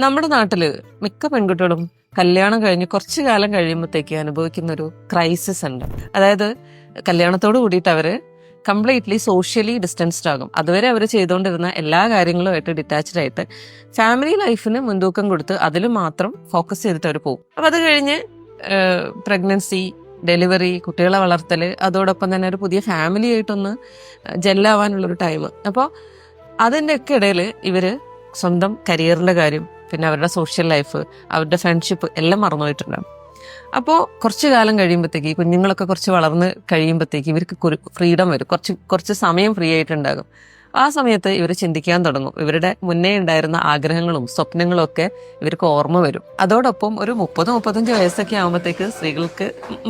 നമ്മുടെ നാട്ടില് മിക്ക പെൺകുട്ടികളും കല്യാണം കഴിഞ്ഞ് കുറച്ചു കാലം കഴിയുമ്പോഴത്തേക്ക് അനുഭവിക്കുന്ന ഒരു ക്രൈസിസ് ഉണ്ട്. അതായത് കല്യാണത്തോട് കൂടിയിട്ട് അവര് കംപ്ലീറ്റ്ലി സോഷ്യലി ഡിസ്റ്റൻസ്ഡ് ആകും. അതുവരെ അവർ ചെയ്തുകൊണ്ടിരുന്ന എല്ലാ കാര്യങ്ങളുമായിട്ട് ഡിറ്റാച്ച്ഡ് ആയിട്ട് ഫാമിലി ലൈഫിന് മുൻതൂക്കം കൊടുത്ത് അതിൽ മാത്രം ഫോക്കസ് ചെയ്തിട്ട് അവർ പോകും. അപ്പം അത് കഴിഞ്ഞ് പ്രഗ്നൻസി, ഡെലിവറി, കുട്ടികളെ വളർത്തൽ, അതോടൊപ്പം തന്നെ ഒരു പുതിയ ഫാമിലി ആയിട്ടൊന്ന് ജെല്ലാവാനുള്ളൊരു ടൈം. അപ്പോൾ അതിൻ്റെ ഒക്കെ ഇടയിൽ ഇവര് സ്വന്തം കരിയറിന്റെ കാര്യം, പിന്നെ അവരുടെ സോഷ്യൽ ലൈഫ്, അവരുടെ ഫ്രണ്ട്ഷിപ്പ് എല്ലാം മറന്നുപോയിട്ടുണ്ടാകും. അപ്പോൾ കുറച്ച് കാലം കഴിയുമ്പോഴത്തേക്ക്, കുഞ്ഞുങ്ങളൊക്കെ കുറച്ച് വളർന്ന് കഴിയുമ്പോഴത്തേക്ക് ഇവർക്ക് ഫ്രീഡം വരും, കുറച്ച് സമയം ഫ്രീ ആയിട്ടുണ്ടാകും. ആ സമയത്ത് ഇവർ ചിന്തിക്കാൻ തുടങ്ങും. ഇവരുടെ മുന്നേ ഉണ്ടായിരുന്ന ആഗ്രഹങ്ങളും സ്വപ്നങ്ങളും ഒക്കെ ഇവർക്ക് ഓർമ്മ വരും. അതോടൊപ്പം ഒരു 30-35 വയസ്സൊക്കെ ആകുമ്പോഴത്തേക്ക് സ്ത്രീകൾക്ക്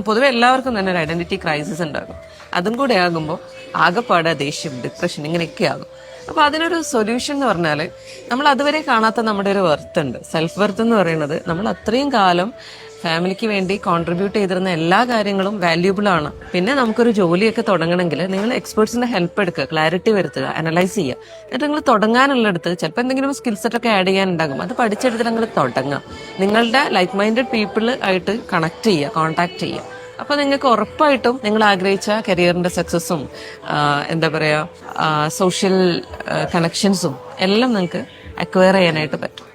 പൊതുവെ എല്ലാവർക്കും തന്നെ ഒരു ഐഡന്റിറ്റി ക്രൈസിസ് ഉണ്ടാകും. അതും കൂടെ ആകുമ്പോൾ ആകെപ്പാടെ ദേഷ്യം, ഡിപ്രഷൻ ഇങ്ങനെയൊക്കെ ആകും. അപ്പൊ അതിനൊരു സൊല്യൂഷൻ എന്ന് പറഞ്ഞാൽ, നമ്മൾ അതുവരെ കാണാത്ത നമ്മുടെ ഒരു വെർത്ത് ഉണ്ട്. സെൽഫ് വെർത്ത് എന്ന് പറയുന്നത് നമ്മൾ അത്രയും കാലം ഫാമിലിക്ക് വേണ്ടി കോൺട്രിബ്യൂട്ട് ചെയ്തിരുന്ന എല്ലാ കാര്യങ്ങളും വാല്യൂബിൾ ആണ്. പിന്നെ നമുക്കൊരു ജോലിയൊക്കെ തുടങ്ങണമെങ്കിൽ നിങ്ങൾ എക്സ്പേർട്സിന്റെ ഹെൽപ്പ് എടുക്കുക, ക്ലാരിറ്റി വരുത്തുക, അനലൈസ് ചെയ്യുക. എന്നിട്ട് നിങ്ങൾ തുടങ്ങാനുള്ളടത്ത് ചിലപ്പോൾ എന്തെങ്കിലും സ്കിൽ സെറ്റ് ഒക്കെ ആഡ് ചെയ്യാനുണ്ടാകും. അത് പഠിച്ചെടുത്തിട്ട് നിങ്ങൾ തുടങ്ങുക. നിങ്ങളുടെ ലൈക്ക് മൈൻഡഡ് പീപ്പിൾ ആയിട്ട് കണക്ട് ചെയ്യുക, കോൺടാക്ട് ചെയ്യുക. അപ്പൊ നിങ്ങൾക്ക് ഉറപ്പായിട്ടും നിങ്ങൾ ആഗ്രഹിച്ച കരിയറിന്റെ സക്സസും എന്താ പറയാ സോഷ്യൽ കണക്ഷൻസും എല്ലാം നിങ്ങൾക്ക് അക്വയർ ചെയ്യാനായിട്ട് പറ്റും.